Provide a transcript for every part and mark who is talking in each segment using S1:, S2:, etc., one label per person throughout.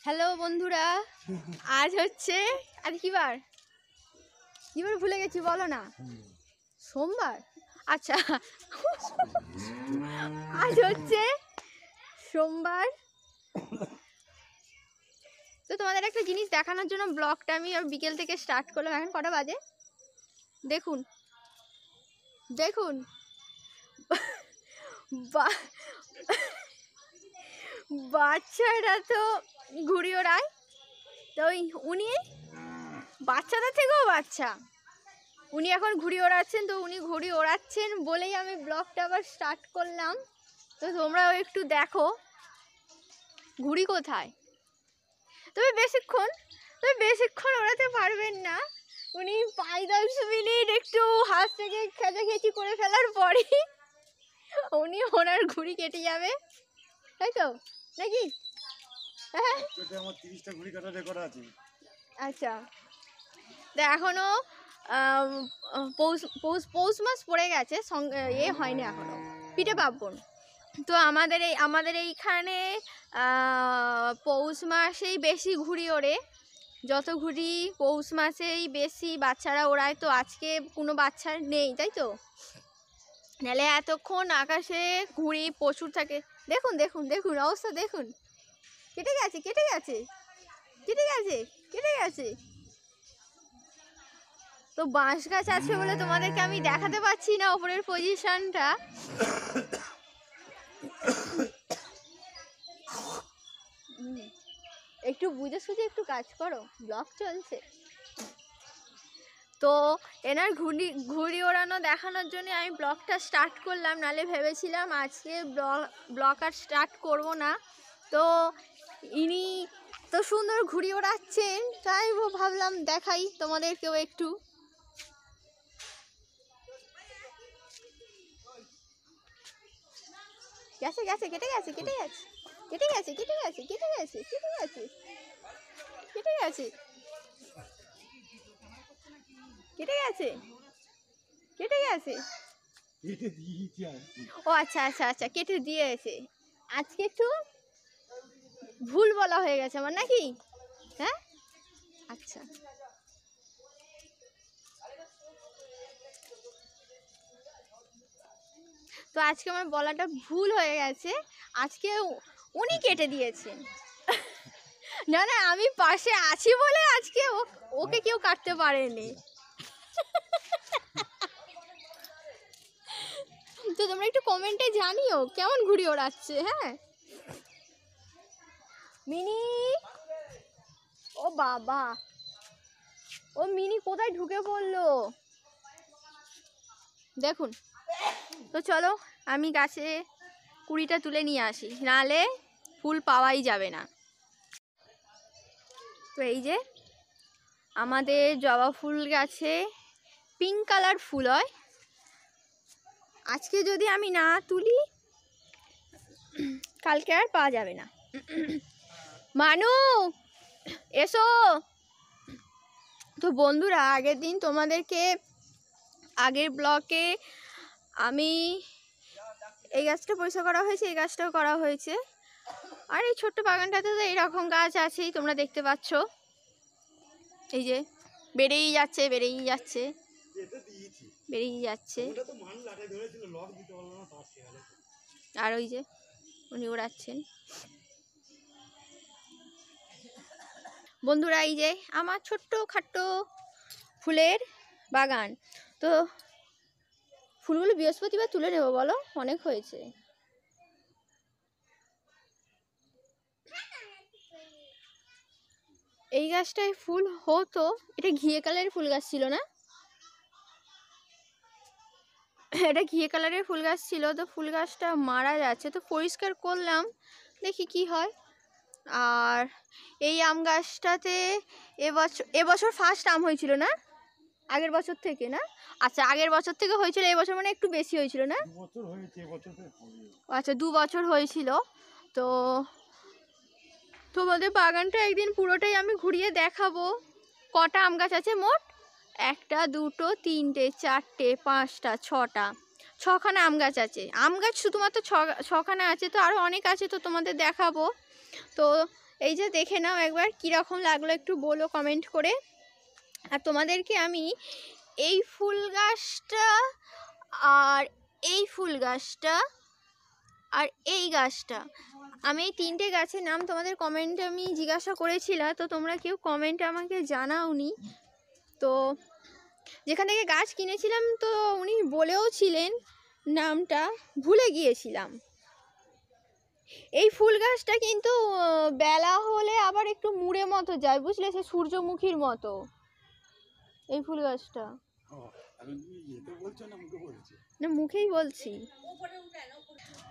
S1: Hello বন্ধুরা, আজ হচ্ছে আজ কি বার ভুলে গেছি, বলো না। সোমবার। আচ্ছা, আজ হচ্ছে সোমবার। তো তোমাদের একটা জিনিস দেখানোর জন্য ব্লগটা আমি বিকেল থেকে স্টার্ট করলাম। এখন কটা বাজে দেখুন দেখুন। বাচ্চারা তো ঘুড়ি ওড়ায়, তো উনি বাচ্চাদের থেকেও বাচ্চা, উনি এখন ঘুড়ি ওড়াচ্ছেন। তো উনি ঘুড়ি ওড়াচ্ছেন বলেই আমি ব্লগটা আবার স্টার্ট করলাম। তো তোমরাও একটু দেখো ঘুড়ি কোথায়। তবে বেশিক্ষণ ওড়াতে পারবেন না। উনি 5-10 মিনিট একটু হাত থেকে খেচাখেচি করে ফেলার পরই উনি ওনার ঘুড়ি কেটে যাবে, তাই তো নাকি? হ্যাঁ,
S2: আমার 30টা ঘুড়ি কাটা রেকর্ড আছে। আচ্ছা,
S1: তো এখনো পৌষ মাস পড়ে গেছে, হয়নি এখনো পিঠে পার্বণ। তো আমাদের এইখানে পৌষ মাসেই বেশি ঘুড়ি ওড়ে, যত ঘুড়ি পৌষ মাসেই বেশি বাচ্চারা ওড়ায়। তো আজকে কোনো বাচ্চা নেই, তাই তো, নাহলে এতক্ষণ আকাশে ঘুড়ি প্রচুর থাকে। দেখুন দেখুন দেখুন অবস্থা দেখুন, কেটে গেছে কেটে গেছে কেটে গেছে কেটে গেছে। তো বাঁশ গাছ আছে বলে তোমাদেরকে আমি দেখাতে পাচ্ছি না ওপরের পজিশনটা। একটু বুঝে সুঝে একটু কাজ করো, ব্লগ চলছে। তো এনার ঘুড়ি ওড়ানো দেখানোর জন্য আমি ব্লগটা স্টার্ট করলাম, নালে ভেবেছিলাম আজকে ব্লগ আর স্টার্ট করব না। তো ইনি তো সুন্দর ঘুড়ি ওড়াচ্ছেন, তাই ভাবলাম দেখাই তোমাদেরকেও একটু। গেছে গেছে কেটে গেছে কেটে গেছে কেটে গেছে কেটে গেছে কেটে গেছে কেটে গেছে কেটে গেছে কেটে গেছে কেটে গেছে। ও আচ্ছা আচ্ছা আচ্ছা, কেটে দিয়েছে। আজকে একটু ভুল বলা হয়ে গেছে আমার, নাকি? হ্যাঁ, আচ্ছা। তো আজকে আমার বলাটা ভুল হয়ে গেছে, আজকে উনি কেটে দিয়েছেন। না না, আমি পাশে আছি বলে আজকে ওকে কেউ কাটতে পারেনি। তো তোমরা একটু কমেন্টে জানিও কেমন ঘুড়ি ওড়াচ্ছে। হ্যাঁ, মিনি, ও বাবা, ও মিনি কোথায় ঢুকে পড়লো দেখুন। তো চলো আমি গাছে কুড়িটা তুলে নিয়ে আসি, নাহলে ফুল পাওয়াই যাবে না। তো এই যে আমাদের জবা ফুল গাছে পিঙ্ক কালার ফুল হয়। আজকে যদি আমি না তুলি কালকে আর পাওয়া যাবে না। মানু এসো। তো বন্ধুরা, আগের দিন তোমাদেরকে আগের ব্লকে আমি এই গাছটা পরিষ্কার করা হয়েছে, এই গাছটাও করা হয়েছে, আর এই ছোট্ট বাগানটাতে তো এইরকম গাছ আছেই, তোমরা দেখতে পাচ্ছ। এই যে বেড়েই যাচ্ছে বেড়েই যাচ্ছে বেড়েই যাচ্ছে। আর ওই যে উনি ওড়াচ্ছেন। বন্ধুরা, এই যে আমার ছোট্ট খাট্টো ফুলের বাগান। তো ফুলগুলো বৃহস্পতিবার তুলে নেবো, বলো, অনেক হয়েছে। এই গাছটায় ফুল হতো, এটা ঘিয়ে কালারের ফুল গাছ ছিল না? এটা ঘিয়ে কালারের ফুল গাছ ছিল। তো ফুল গাছটা মারা যাচ্ছে, তো পরিষ্কার করলাম, দেখি কি হয়। আর এই আম গাছটাতে এবছর ফার্স্ট আম হয়েছিল না? আগের বছর থেকে না? আচ্ছা, আগের বছর থেকে হয়েছিল, এবছর মানে একটু বেশি হয়েছিল না? আচ্ছা, 2 বছর হয়েছিল। তো তোমাদের বাগানটা একদিন পুরোটাই আমি ঘুরিয়ে দেখাবো। কটা আম গাছ আছে মোট? 1, 2, 3, 4, 5, 6টা, 6খানা আম গাছ আছে। আম গাছ শুধুমাত্র 6খানা আছে, তো আরও অনেক আছে, তো তোমাদের দেখাবো। তো এই যে দেখে নাও একবার কীরকম লাগলো একটু বলো কমেন্ট করে। আর তোমাদেরকে আমি এই ফুল গাছটা আর এই ফুল গাছটা আর এই গাছটা, আমি এই 3টে গাছের নাম তোমাদের কমেন্টে আমি জিজ্ঞাসা করেছিলাম, তো তোমরা কেউ কমেন্টে আমাকে জানাওনি। তো যেখান থেকে গাছ কিনেছিলাম তো উনি বলেও ছিলেন, নামটা ভুলে গিয়েছিলাম। এই ফুল গাছটা কিন্তু বেলা হলে আবার একটু মুড়ে মতো যায়, বুঝলে, সে সূর্যমুখীর মতো এই ফুল গাছটা। না, মুখেই বলছি।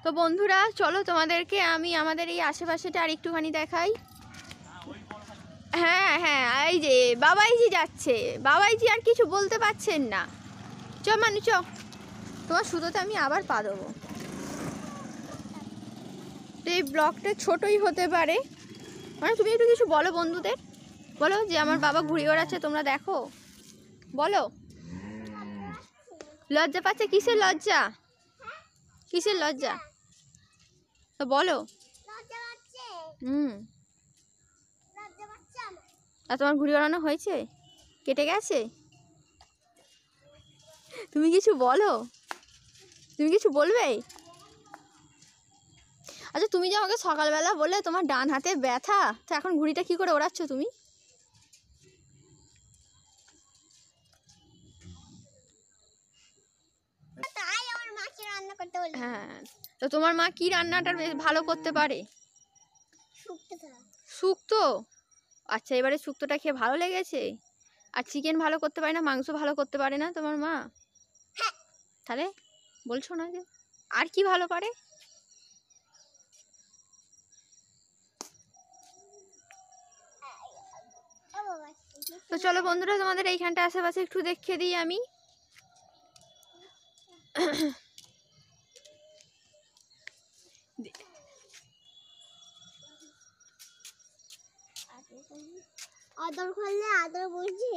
S1: তো বন্ধুরা চলো তোমাদেরকে আমি আমাদের এই আশেপাশেটা আর একটুখানি দেখাই। হ্যাঁ হ্যাঁ, এই যে বাবাইজি যাচ্ছে, বাবাইজি আর কিছু বলতে পারছেন না। চ মানু চ, তোমার সুতোতে আমি আবার পা দেবো। তো এই ব্লগটা ছোটই হতে পারে, মানে তুমি একটু কিছু বলো বন্ধুদের, বলো যে আমার বাবা ঘুড়ি ওড়াচ্ছে তোমরা দেখো, বলো। লজ্জা পাচ্ছে? কিসের লজ্জা, কিসের লজ্জা? তো বলো। আর তোমার ঘুড়ি ওড়ানো হয়েছে? কেটে গেছে? তুমি কিছু বলো, তুমি কিছু বলবে? আচ্ছা, তুমি যে আমাকে সকালবেলা বললে তোমার ডান হাতে ব্যথা, তো এখন ঘুড়িটা কি করে ওড়াচ্ছ তুমি? হ্যাঁ, তো তোমার মা কি রান্নাটা বেশ ভালো করতে পারে? শুক্তো। আচ্ছা, এবারে শুক্তোটা খেয়ে ভালো লেগেছে? আর চিকেন ভালো করতে পারে না, মাংস ভালো করতে পারে না তোমার মা? তাহলে বলছো না যে আর কি ভালো পারে? তো চলো বন্ধুরা তোমাদের এইখানটা আশেপাশে একটু দেখিয়ে দিই আমি।
S3: আদর করলে আদর বুঝি।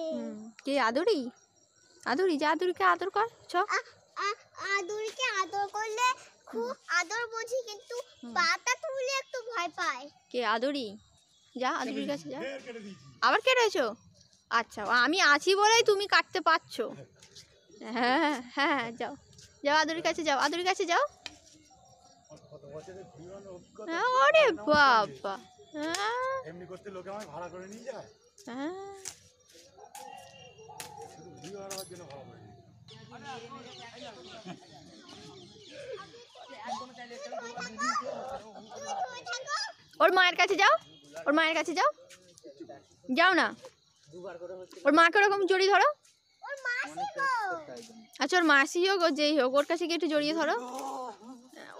S1: কে আদরি? আদরি, যা আদরিকে আদর কর। চ,
S3: আদরকে আদর করলে খুব আদর বুঝি, কিন্তু পাতা তুলে একটু ভয় পায়।
S1: কে আদরি? যা আদরির কাছে যা। আবার কেটেছো? আচ্ছা, আমি আছি বলেই তুমি কাটতে পারছো। হ্যাঁ হ্যাঁ, যাও যাও আদরির কাছে যাও, আদরির কাছে যাও। ওরে বাবা,
S2: এমনি করতে লোকে আমায় ভাড়া করে নিয়ে যায়। শুধু ভিউ হারাবার জন্য ভাড়া করে নিয়ে
S1: ওর মায়ের কাছে যাও, ওর মায়ের কাছে যাও, যাও না, ওর মাকে ওরকম জড়িয়ে ধরো। আচ্ছা, ওর মাসি হোক ও যেই হোক, ওর কাছে গিয়ে একটু জড়িয়ে ধরো।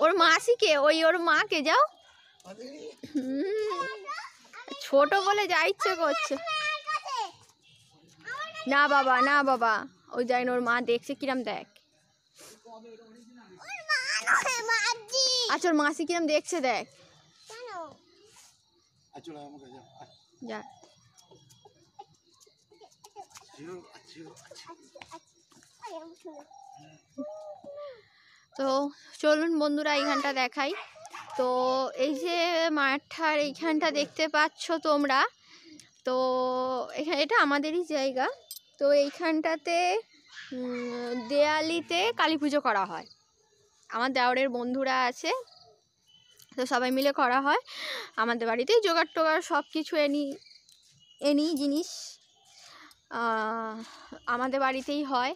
S1: ওর মাসিকে, ওই ওর মাকে যাও। ছোট বলে যা ইচ্ছে করছে। না বাবা, না বাবা, ওই যাই না, ওর মা দেখছে কিরম দেখ। আচ্ছা, ওর মাসি কিরম দেখছে দেখ। যা। তো চলুন বন্ধুরা এইখানটা দেখাই। তো এই যে মাঠটার এইখানটা দেখতে পাচ্ছ তোমরা, তো এটা আমাদেরই জায়গা। তো এইখানটাতে দেয়ালিতে কালী পুজো করা হয়, আমার দেওরের বন্ধুরা আছে, তো সবাই মিলে করা হয়। আমাদের বাড়িতেই জোগাড় টোগাড় সব কিছু এনি জিনিস আমাদের বাড়িতেই হয়।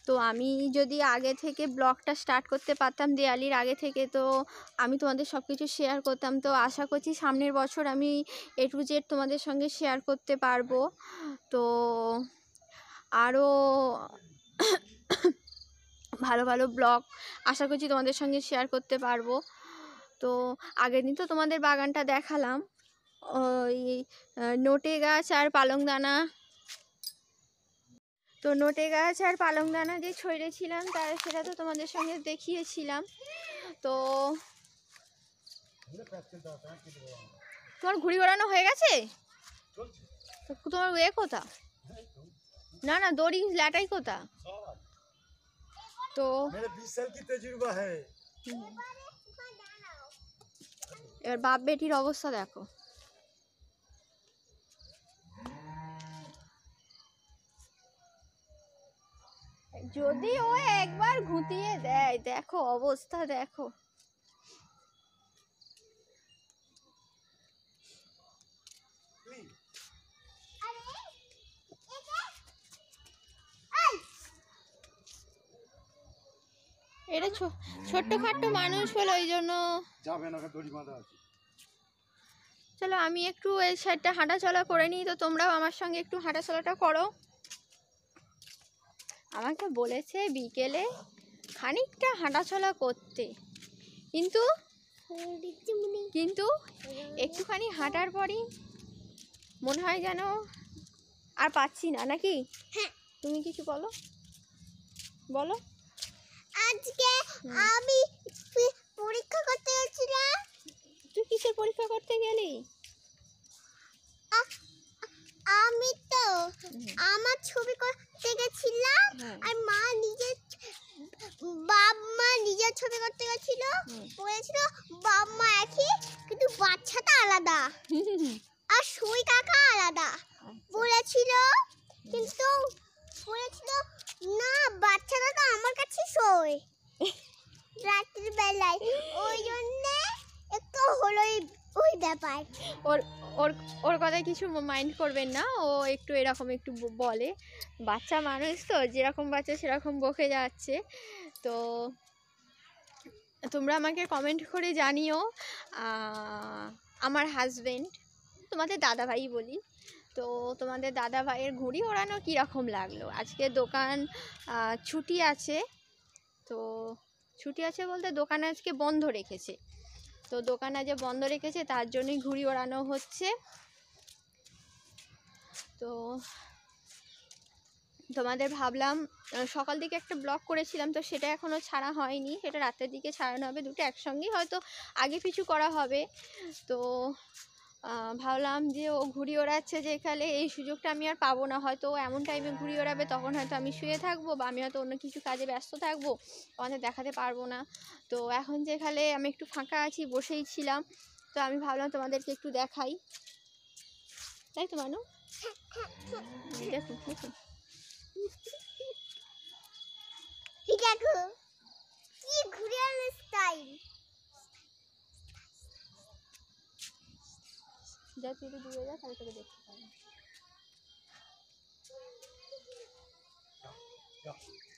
S1: তো আমি যদি আগে থেকে ব্লগটা স্টার্ট করতে পারতাম দেয়ালির আগে থেকে, তো আমি তোমাদের সব কিছু শেয়ার করতাম। তো আশা করছি সামনের বছর আমি A to Z তোমাদের সঙ্গে শেয়ার করতে পারবো। তো আরও ভালো ভালো ব্লগ আশা করছি তোমাদের সঙ্গে শেয়ার করতে পারবো। তো আগের দিন তো তোমাদের বাগানটা দেখালাম, ওই নোটে গাছ আর পালংদানা, তো নোটে গাছ আর পালংদানা যে ছড়িয়েছিলাম সেটা তো তোমাদের সঙ্গে দেখিয়েছিলাম। তো তোমার ঘুড়ি ওড়ানো হয়ে গেছে? তোমার এ কোথা? না না, দড়ি ল্যাটাই কোথা? তো এবার বাপ বেটির অবস্থা দেখো। যদি ও একবার ঘুঁটিয়ে দেয়, দেখো অবস্থা দেখো। এটা ছোট্ট খাট্ট মানুষ হলো, ওই জন্য
S2: যাবে না, দড়ি বাঁধা আছে।
S1: চলো আমি একটু এই সাইডটা হাঁটাচলা করে নিই, তো তোমরাও আমার সঙ্গে একটু হাঁটাচলাটা করো। আমাকে বলেছে বিকেলে খানিকটা হাঁটাচলা করতে, কিন্তু একটুখানি হাঁটার পরই মনে হয় যেন আর পাচ্ছি না, নাকি? তুমি কিছু বলো বলো।
S3: আজকে আমি পরীক্ষা করতে গেছিলাম।
S1: তুই কিসের পরীক্ষা করতে গেলি?
S3: আমি তো আমার ছবি করতে গেছিলাম, আর মা নিজের ছবি করতে গেছিল। বলেছিল বাবা একই, কিন্তু বাচ্চাটা আলাদা আর সুই কাকা আলাদা বলেছিল। কিন্তু বলেছিল না, বাচ্চাটা তো আমার কাছে শোয় রাতের বেলায়, ওই জন্য একটু হলোই ওই ব্যাপার।
S1: ওর কথা কিছু মাইন্ড করবেন না, ও একটু এরকম একটু বলে, বাচ্চা মানুষ তো, যেরকম বাচ্চা সেরকম বকে যাচ্ছে। তো তোমরা আমাকে কমেন্ট করে জানিও। আমার হাজবেন্ড, তোমাদের দাদাভাই বলি, তো তোমাদের দাদাভাইয়ের ঘুড়ি ওড়ানো কীরকম লাগলো। আজকে দোকান ছুটি আছে, তো ছুটি আছে বলতে দোকান আজকে বন্ধ রেখেছে, তো দোকান আজ বন্ধ রেখেছে, তার জন্যই ঘুড়ি ওড়ানো হচ্ছে। তো তোমাদের ভাবলাম সকাল দিকে একটা ব্লগ করেছিলাম, তো সেটা এখনও ছাড়া হয়নি, সেটা রাতের দিকে ছাড়ানো হবে, দুটো একসঙ্গেই হয়তো আগে পিছু করা হবে। তো ভাবলাম যে ও ঘুড়ি ওড়াচ্ছে যেখানে, এই সুযোগটা আমি আর পাবো না, হয়তো এমন টাইমে ঘুড়ি ওড়াবে, তখন হয়তো আমি শুয়ে থাকবো বা আমি হয়তো অন্য কিছু কাজে ব্যস্ত থাকবো, আমাদের দেখাতে পারবো না। তো এখন যেখানে আমি একটু ফাঁকা আছি, বসেই ছিলাম, তো আমি ভাবলাম তোমাদেরকে একটু দেখাই, তাই তো মানু? দেখো দেখো
S3: দেখো কি ঘুরে স্টাইল।
S1: যা তুই একটু দূরে যা, তাহলে তোকে দেখতে পাবো।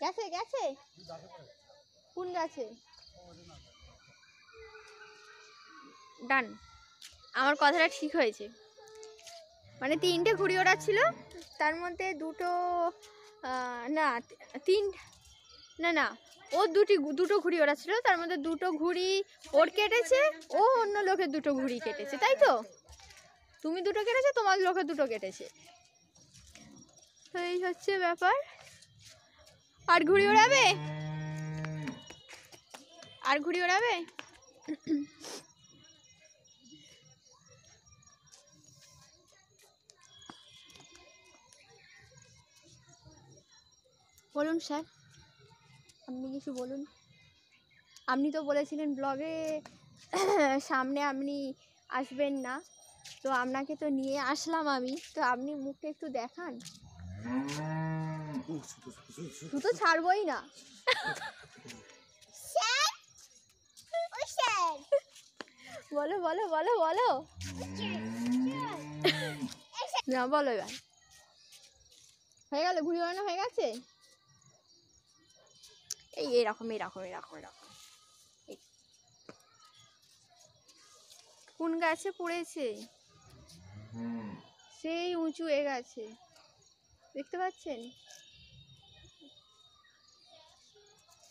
S1: গেছে গেছে কোন গাছে? ডান, আমার কথাটা ঠিক হয়েছে। মানে 3টে ঘুড়ি ওড়াচ্ছিল, তার মধ্যে দুটো না না ও দুটো ঘুড়ি ওড়াচ্ছিল, তার মধ্যে দুটো ঘুড়ি ওর কেটেছে, ও অন্য লোকের দুটো ঘুড়ি কেটেছে, তাই তো? তুমি দুটো কেটেছে, তোমার লোকের দুটো কেটেছে, তো এই হচ্ছে ব্যাপার। আর ঘুড়ি ওড়াবে? আর ঘুড়ি ওড়াবে? বলুন স্যার, আপনি কিছু বলুন। আপনি তো বলেছিলেন ব্লগে সামনে আপনি আসবেন না, তো আপনাকে তো নিয়ে আসলাম আমি, তো আপনি মুখটা একটু দেখান। তুই তো ছাড়বই না। বলো বলো বলো বলো না, বলো এবার। হয়ে গেল, ঘুড়ি ওড়ানো হয়ে গেছে। এই এরকম এরকম এরকম এরকম। কোন গাছে পড়েছে? সেই উঁচু এ গাছে, দেখতে পাচ্ছেন?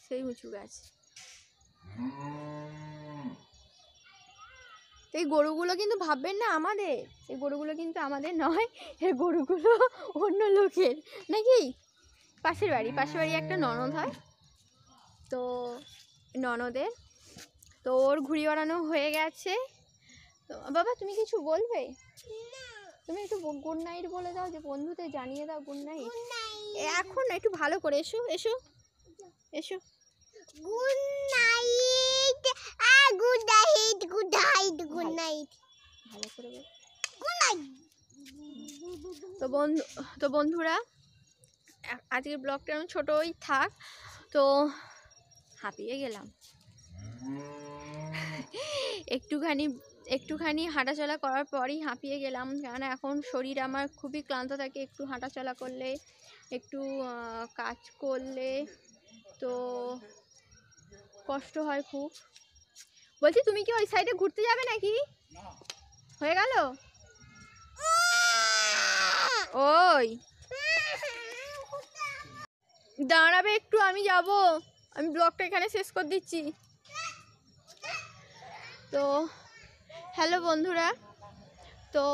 S1: সেই উঁচু গাছ। এই গরুগুলো কিন্তু ভাববেন না আমাদের, এই গরুগুলো কিন্তু আমাদের নয়, এই গরুগুলো অন্য লোকের, নাকি? পাশের বাড়ি একটা ননদ হয়, তো ননদের, তো ওর ঘুড়ি ওড়ানো হয়ে গেছে। তো বাবা তুমি কিছু বলবে? তুমি একটু গুড নাইট বলে দাও, যে বন্ধুদের জানিয়ে দাও গুড নাইট। এখন একটু ভালো করে এসো এসো এসো।
S3: Good night, good night, good night, good night,
S1: ভালো করে বল
S3: গুড নাইট।
S1: তো বন্ধুরা আজকের ব্লগটা আমি ছোটোই থাক। তো হাঁপিয়ে গেলাম একটুখানি হাঁটাচলা করার পরই হাঁপিয়ে গেলাম, কারণ এখন শরীর আমার খুবই ক্লান্ত থাকে। একটু হাঁটাচলা করলে, একটু কাজ করলে তো কষ্ট হয় খুব। বলছি তুমি কি ওই সাইডে ঘুরতে যাবে নাকি? হয়ে গেল ওই দাঁড়াবে একটু, আমি যাব, আমি ব্লগটা এখানে শেষ করে দিচ্ছি। তো হ্যালো বন্ধুরা, তো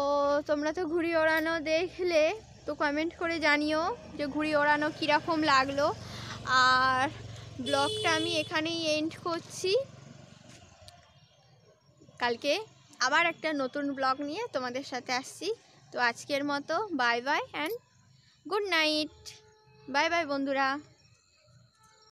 S1: তোমরা তো ঘুড়ি ওড়ানো দেখলে, তো কমেন্ট করে জানিও যে ঘুড়ি ওড়ানো কীরকম লাগলো। আর ব্লগটা আমি এখানেই এন্ড করছি। কালকে আবার একটা নতুন ব্লগ নিয়ে তোমাদের সাথে আসছি। তো আজকের মতো bye bye and good night. Bye bye বন্ধুরা।